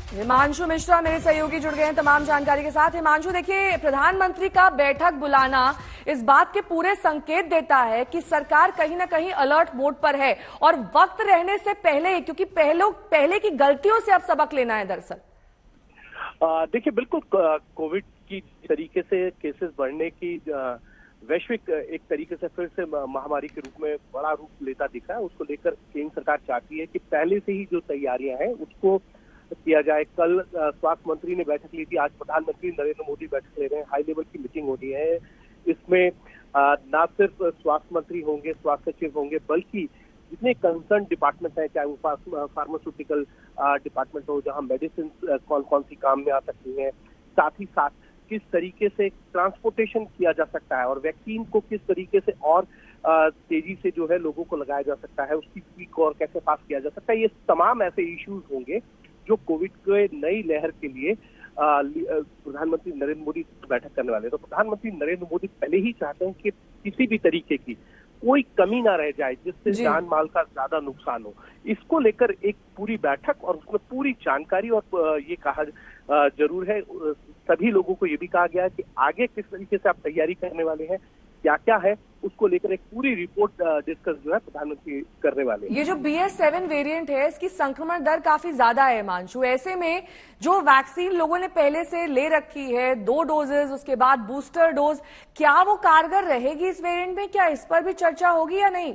हिमांशु मिश्रा मेरे सहयोगी जुड़ गए हैं तमाम जानकारी के साथ। हिमांशु, देखिए, प्रधानमंत्री का बैठक बुलाना इस बात के पूरे संकेत देता है कि सरकार कहीं ना कहीं अलर्ट मोड पर है और वक्त रहने से पहले ही, क्योंकि पहले की गलतियों से अब सबक लेना है दरअसल। देखिए, बिल्कुल कोविड की तरीके से केसेस बढ़ने की वैश्विक एक तरीके से फिर से महामारी के रूप में बड़ा रूप लेता दिखा है। उसको लेकर केंद्र सरकार चाहती है कि पहले से ही जो तैयारियां हैं उसको किया जाए। कल स्वास्थ्य मंत्री ने बैठक ली थी, आज प्रधानमंत्री नरेंद्र मोदी बैठक ले रहे हैं, हाई लेवल की मीटिंग हो रही है। इसमें न सिर्फ स्वास्थ्य मंत्री होंगे, स्वास्थ्य सचिव होंगे, बल्कि जितने कंसर्न डिपार्टमेंट हैं, चाहे वो फार्मास्यूटिकल डिपार्टमेंट हो, जहां मेडिसिन कौन कौन सी काम में आ सकती हैं, साथ ही साथ किस तरीके से ट्रांसपोर्टेशन किया जा सकता है और वैक्सीन को किस तरीके से और तेजी से जो है लोगों को लगाया जा सकता है, उसकी पीक और कैसे पास किया जा सकता है, ये तमाम ऐसे इश्यूज होंगे जो कोविड के नई लहर के लिए प्रधानमंत्री नरेंद्र मोदी बैठक करने वाले हैं। तो प्रधानमंत्री नरेंद्र मोदी पहले ही चाहते हैं कि किसी भी तरीके की कोई कमी ना रह जाए जिससे जान माल का ज्यादा नुकसान हो। इसको लेकर एक पूरी बैठक और उसमें पूरी जानकारी और ये कहा जरूर है, सभी लोगों को ये भी कहा गया है कि आगे किस तरीके से आप तैयारी करने वाले हैं, क्या क्या है, उसको लेकर एक पूरी रिपोर्ट डिस्कस जो है प्रधानमंत्री करने वाले हैं। ये जो BA.7 वेरिएंट है, इसकी संक्रमण दर काफी ज्यादा है हिमांशु। ऐसे में जो वैक्सीन लोगों ने पहले से ले रखी है, 2 डोजेज, उसके बाद बूस्टर डोज, क्या वो कारगर रहेगी इस वेरिएंट में? क्या इस पर भी चर्चा होगी या नहीं?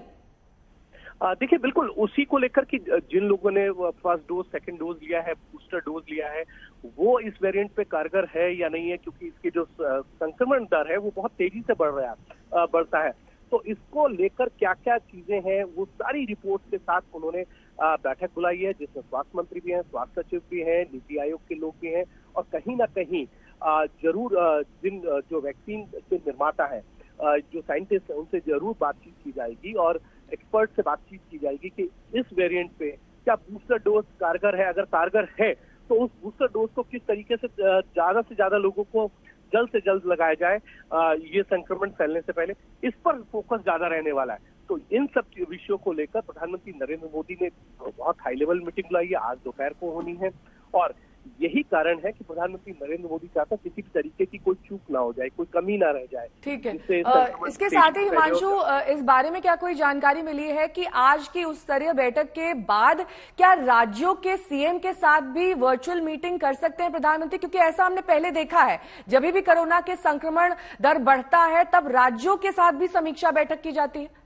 देखिए, बिल्कुल उसी को लेकर कि जिन लोगों ने फर्स्ट डोज, सेकंड डोज लिया है, बूस्टर डोज लिया है, वो इस वेरिएंट पे कारगर है या नहीं है, क्योंकि इसकी जो संक्रमण दर है वो बहुत तेजी से बढ़ता है। तो इसको लेकर क्या क्या चीजें हैं, वो सारी रिपोर्ट के साथ उन्होंने बैठक बुलाई है, जिसमें स्वास्थ्य मंत्री भी हैं, स्वास्थ्य सचिव भी हैं, नीति आयोग के लोग भी हैं, और कहीं ना कहीं जरूर जिन जो वैक्सीन के निर्माता है, जो साइंटिस्ट है, उनसे जरूर बातचीत की जाएगी और एक्सपर्ट से बातचीत की जाएगी कि इस वेरिएंट पे क्या बूस्टर डोज कारगर है। अगर कारगर है तो उस बूस्टर डोज को किस तरीके से ज्यादा लोगों को जल्द से जल्द लगाया जाए, ये संक्रमण फैलने से पहले, इस पर फोकस ज्यादा रहने वाला है। तो इन सब विषयों को लेकर प्रधानमंत्री नरेंद्र मोदी ने बहुत हाई लेवल मीटिंग बुलाई है, आज दोपहर को होनी है, और यही कारण है कि प्रधानमंत्री नरेंद्र मोदी चाहते हैं किसी भी तरीके की कोई चूक ना हो जाए, कोई कमी ना रह जाए। ठीक है। इसके साथ ही हिमांशु, इस बारे में क्या कोई जानकारी मिली है कि आज की उस स्तरीय बैठक के बाद क्या राज्यों के सीएम के साथ भी वर्चुअल मीटिंग कर सकते हैं प्रधानमंत्री? क्योंकि ऐसा हमने पहले देखा है, जब भी कोरोना के संक्रमण दर बढ़ता है तब राज्यों के साथ भी समीक्षा बैठक की जाती है।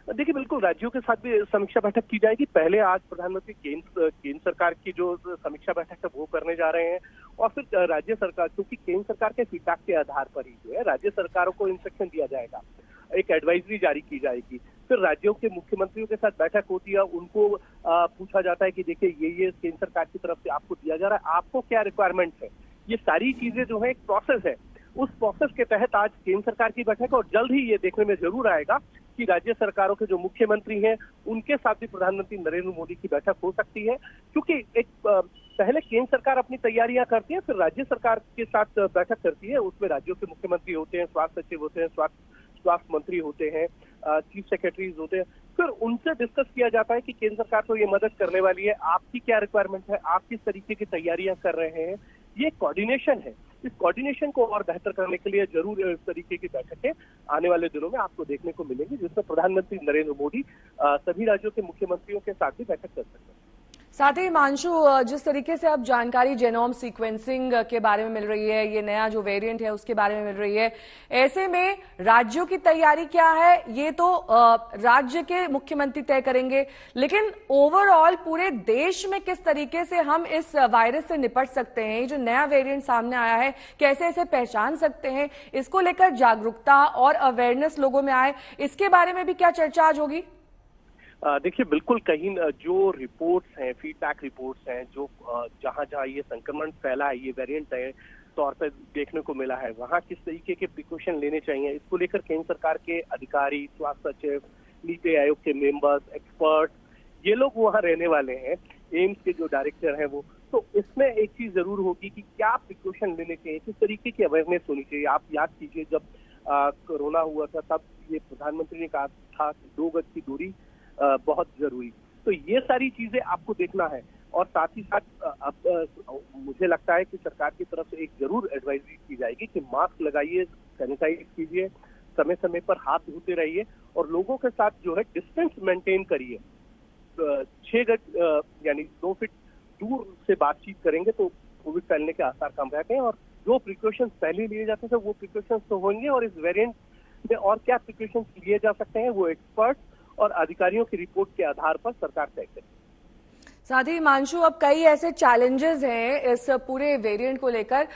देखिए, बिल्कुल राज्यों के साथ भी समीक्षा बैठक की जाएगी। पहले आज प्रधानमंत्री केंद्र सरकार की जो समीक्षा बैठक है वो करने जा रहे हैं, और फिर राज्य सरकार, क्योंकि केंद्र सरकार के फीडबैक के आधार पर ही जो है राज्य सरकारों को इंस्ट्रक्शन दिया जाएगा, एक एडवाइजरी जारी की जाएगी। फिर राज्यों के मुख्यमंत्रियों के साथ बैठक होती है, उनको पूछा जाता है कि देखिए ये केंद्र सरकार की तरफ से आपको दिया जा रहा है, आपको क्या रिक्वायरमेंट है। ये सारी चीजें जो है एक प्रोसेस है, उस प्रोसेस के तहत आज केंद्र सरकार की बैठक है, और जल्द ही ये देखने में जरूर आएगा कि राज्य सरकारों के जो मुख्यमंत्री हैं उनके साथ भी प्रधानमंत्री नरेंद्र मोदी की बैठक हो सकती है। क्योंकि एक पहले केंद्र सरकार अपनी तैयारियां करती है, फिर राज्य सरकार के साथ बैठक करती है, उसमें राज्यों के मुख्यमंत्री होते हैं, स्वास्थ्य सचिव होते हैं, स्वास्थ्य मंत्री होते हैं, चीफ सेक्रेटरीज होते हैं, फिर उनसे डिस्कस किया जाता है कि केंद्र सरकार तो ये मदद करने वाली है, आपकी क्या रिक्वायरमेंट है, आप किस तरीके की तैयारियां कर रहे हैं। ये कोऑर्डिनेशन है, इस कोऑर्डिनेशन को और बेहतर करने के लिए जरूर इस तरीके की बैठकें आने वाले दिनों में आपको देखने को मिलेंगी, जिसमें प्रधानमंत्री नरेंद्र मोदी सभी राज्यों के मुख्यमंत्रियों के साथ भी बैठक कर सकते हैं। साथ ही हिमांशु, जिस तरीके से अब जानकारी जेनोम सीक्वेंसिंग के बारे में मिल रही है, ये नया जो वेरिएंट है उसके बारे में मिल रही है, ऐसे में राज्यों की तैयारी क्या है ये तो राज्य के मुख्यमंत्री तय करेंगे, लेकिन ओवरऑल पूरे देश में किस तरीके से हम इस वायरस से निपट सकते हैं, ये जो नया वेरिएंट सामने आया है कैसे इसे पहचान सकते हैं, इसको लेकर जागरूकता और अवेयरनेस लोगों में आए, इसके बारे में भी क्या चर्चा आज होगी? देखिए, बिल्कुल कहीं जो रिपोर्ट्स हैं, फीडबैक रिपोर्ट्स हैं, जो जहां ये संक्रमण फैला है, ये वेरिएंट है तौर पर देखने को मिला है, वहां किस तरीके के प्रिकॉशन लेने चाहिए, इसको लेकर केंद्र सरकार के अधिकारी, स्वास्थ्य सचिव, नीति आयोग के मेंबर्स, एक्सपर्ट, ये लोग वहां रहने वाले हैं, एम्स के जो डायरेक्टर हैं वो। तो इसमें एक चीज जरूर होगी कि क्या प्रिकॉशन लेने चाहिए, किस तरीके की अवेयरनेस होनी चाहिए। आप याद कीजिए, जब कोरोना हुआ था तब ये प्रधानमंत्री ने कहा था कि 2 गज की दूरी बहुत जरूरी। तो ये सारी चीजें आपको देखना है। और साथ ही साथ अब मुझे लगता है कि सरकार की तरफ से एक जरूर एडवाइजरी की जाएगी कि मास्क लगाइए, सैनिटाइज कीजिए, समय समय पर हाथ धोते रहिए और लोगों के साथ जो है डिस्टेंस मेंटेन करिए। 6 गज यानी 2 फीट दूर से बातचीत करेंगे तो कोविड फैलने के आसार कम रहते हैं। और जो प्रिकॉशंस पहले लिए जाते थे वो प्रिकॉशंस तो होंगे, और इस वेरिएंट में और क्या प्रिकॉशंस लिए जा सकते हैं वो एक्सपर्ट और अधिकारियों की रिपोर्ट के आधार पर सरकार तय करेगी। साथ ही हिमांशु, अब कई ऐसे चैलेंजेस हैं इस पूरे वेरिएंट को लेकर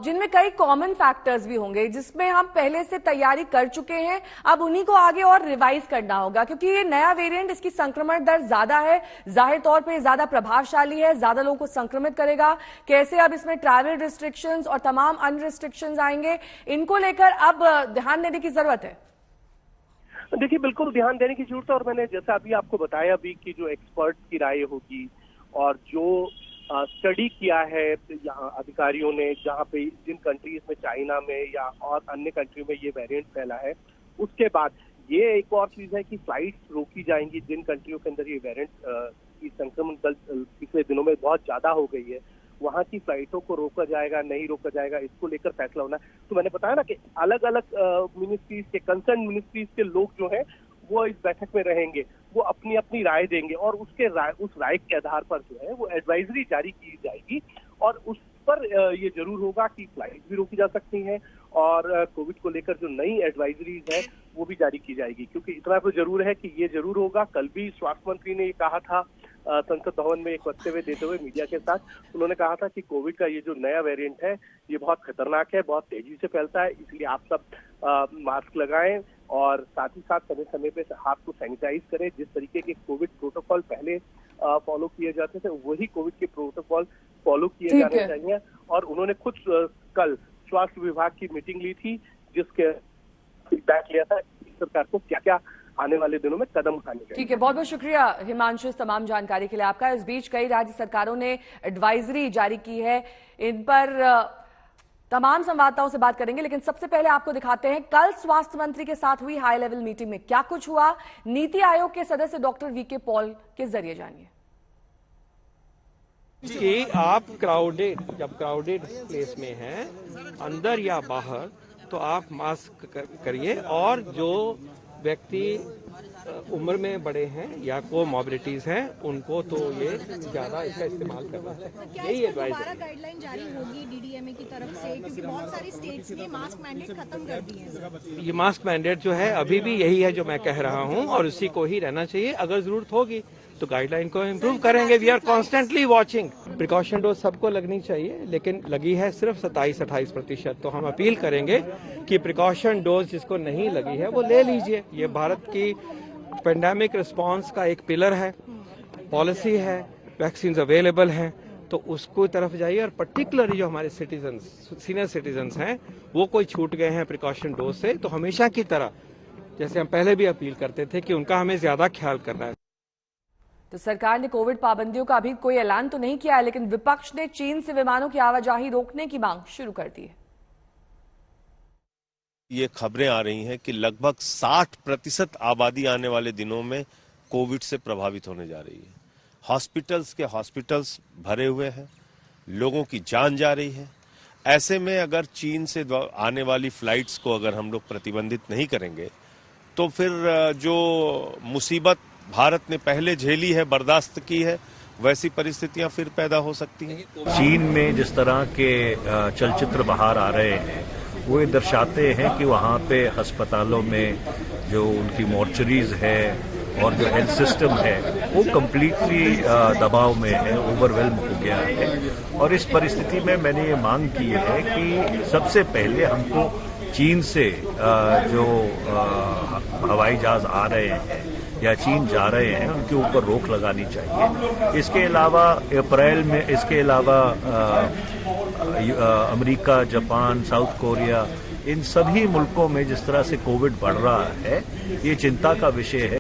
जिनमें कई कॉमन फैक्टर्स भी होंगे जिसमें हम पहले से तैयारी कर चुके हैं, अब उन्हीं को आगे और रिवाइज करना होगा क्योंकि ये नया वेरिएंट, इसकी संक्रमण दर ज्यादा है, जाहिर तौर पे ज्यादा प्रभावशाली है, ज्यादा लोगों को संक्रमित करेगा। कैसे अब इसमें ट्रैवल रिस्ट्रिक्शंस और तमाम अन्य रिस्ट्रिक्शंस आएंगे, इनको लेकर अब ध्यान देने की जरूरत है। देखिए, बिल्कुल ध्यान देने की जरूरत है। और मैंने जैसा अभी आपको बताया भी कि जो एक्सपर्ट की राय होगी और जो स्टडी किया है यहाँ अधिकारियों ने, जहाँ पे जिन कंट्रीज में, चाइना में या और अन्य कंट्री में ये वेरिएंट फैला है, उसके बाद ये एक और चीज है कि फ्लाइट्स रोकी जाएंगी जिन कंट्रियों के अंदर ये वेरिएंट की संक्रमण कल पिछले दिनों में बहुत ज्यादा हो गई है, वहां की फ्लाइटों को रोका जाएगा नहीं रोका जाएगा, इसको लेकर फैसला होना है। तो मैंने बताया ना कि अलग अलग मिनिस्ट्रीज के, कंसर्न मिनिस्ट्रीज के लोग जो हैं वो इस बैठक में रहेंगे, वो अपनी अपनी राय देंगे और उस राय के आधार पर जो है वो एडवाइजरी जारी की जाएगी। और उस पर ये जरूर होगा कि फ्लाइट भी रोकी जा सकती हैं और कोविड को लेकर जो नई एडवाइजरीज है वो भी जारी की जाएगी। क्योंकि इतना तो जरूर है कि ये जरूर होगा, कल भी स्वास्थ्य मंत्री ने ये कहा था संसद भवन में एक वक्तव्य देते हुए मीडिया के साथ, उन्होंने कहा था कि कोविड का ये जो नया वेरिएंट है ये बहुत खतरनाक है, बहुत तेजी से फैलता है, इसलिए आप सब मास्क लगाएं और साथ ही साथ समय समय पे हाथ को सैनिटाइज करें। जिस तरीके के कोविड प्रोटोकॉल पहले फॉलो किए जाते थे वही कोविड के प्रोटोकॉल फॉलो किए जाने चाहिए। और उन्होंने खुद कल स्वास्थ्य विभाग की मीटिंग ली थी जिसके फीडबैक लिया था सरकार को क्या क्या आने वाले दिनों में कदम उठाने चाहिए। ठीक है, बहुत बहुत शुक्रिया हिमांशु इस तमाम जानकारी के लिए आपका। इस बीच कई राज्य सरकारों ने एडवाइजरी जारी की है, इन पर तमाम संवाददाताओं से बात करेंगे, लेकिन सबसे पहले आपको दिखाते हैं कल स्वास्थ्य मंत्री के साथ हुई हाई लेवल मीटिंग में क्या कुछ हुआ। नीति आयोग के सदस्य डॉक्टर वीके पॉल के जरिए जानिए। कि आप जब क्राउडेड प्लेस में हैं, अंदर या बाहर, तो आप मास्क करिए और जो व्यक्ति उम्र में बड़े हैं या कोमॉर्बिडिटीज हैं उनको तो ये ज्यादा इसका इस्तेमाल करना चाहिए। यही एडवाइस है। गाइडलाइन जारी होगी डीडीएमए की तरफ से, क्योंकि बहुत सारी स्टेट्स ने मास्क मैंडेट खत्म कर दिए हैं। ये मास्क मैंडेट जो है अभी भी यही है जो मैं कह रहा हूँ और उसी को ही रहना चाहिए। अगर जरूरत होगी तो गाइडलाइन को इम्प्रूव करेंगे। We are constantly watching. Precaution dose सबको लगनी चाहिए, लेकिन लगी है सिर्फ 27-28%। तो हम अपील करेंगे कि प्रिकॉशन डोज जिसको नहीं लगी है वो ले लीजिए। ये भारत की पेंडेमिक रिस्पांस का एक पिलर है, पॉलिसी है, वैक्सीन अवेलेबल हैं, तो उसको तरफ जाइए। और पर्टिकुलरली जो हमारे सीनियर सिटीजन्स हैं वो कोई छूट गए हैं प्रिकॉशन डोज से, तो हमेशा की तरह जैसे हम पहले भी अपील करते थे कि उनका हमें ज्यादा ख्याल करना है। तो सरकार ने कोविड पाबंदियों का अभी कोई ऐलान तो नहीं किया है, लेकिन विपक्ष ने चीन से विमानों की आवाजाही रोकने की मांग शुरू कर दी है। ये खबरें आ रही हैं कि लगभग 60% आबादी आने वाले दिनों में कोविड से प्रभावित होने जा रही है। हॉस्पिटल्स भरे हुए हैं, लोगों की जान जा रही है। ऐसे में अगर चीन से आने वाली फ्लाइट्स को अगर हम लोग प्रतिबंधित नहीं करेंगे तो फिर जो मुसीबत भारत ने पहले झेली है, बर्दाश्त की है, वैसी परिस्थितियां फिर पैदा हो सकती हैं। चीन में जिस तरह के चलचित्र बाहर आ रहे हैं वो ये दर्शाते हैं कि वहाँ पे अस्पतालों में जो उनकी मॉर्चरीज है और जो हेल्थ सिस्टम है वो कम्प्लीटली दबाव में है, ओवरवेल्म हो गया है। और इस परिस्थिति में मैंने ये मांग की है कि सबसे पहले हमको चीन से जो हवाई जहाज आ रहे हैं या चीन जा रहे हैं उनके ऊपर रोक लगानी चाहिए। इसके अलावा अप्रैल में अमेरिका, जापान, साउथ कोरिया, इन सभी मुल्कों में जिस तरह से कोविड बढ़ रहा है ये चिंता का विषय है।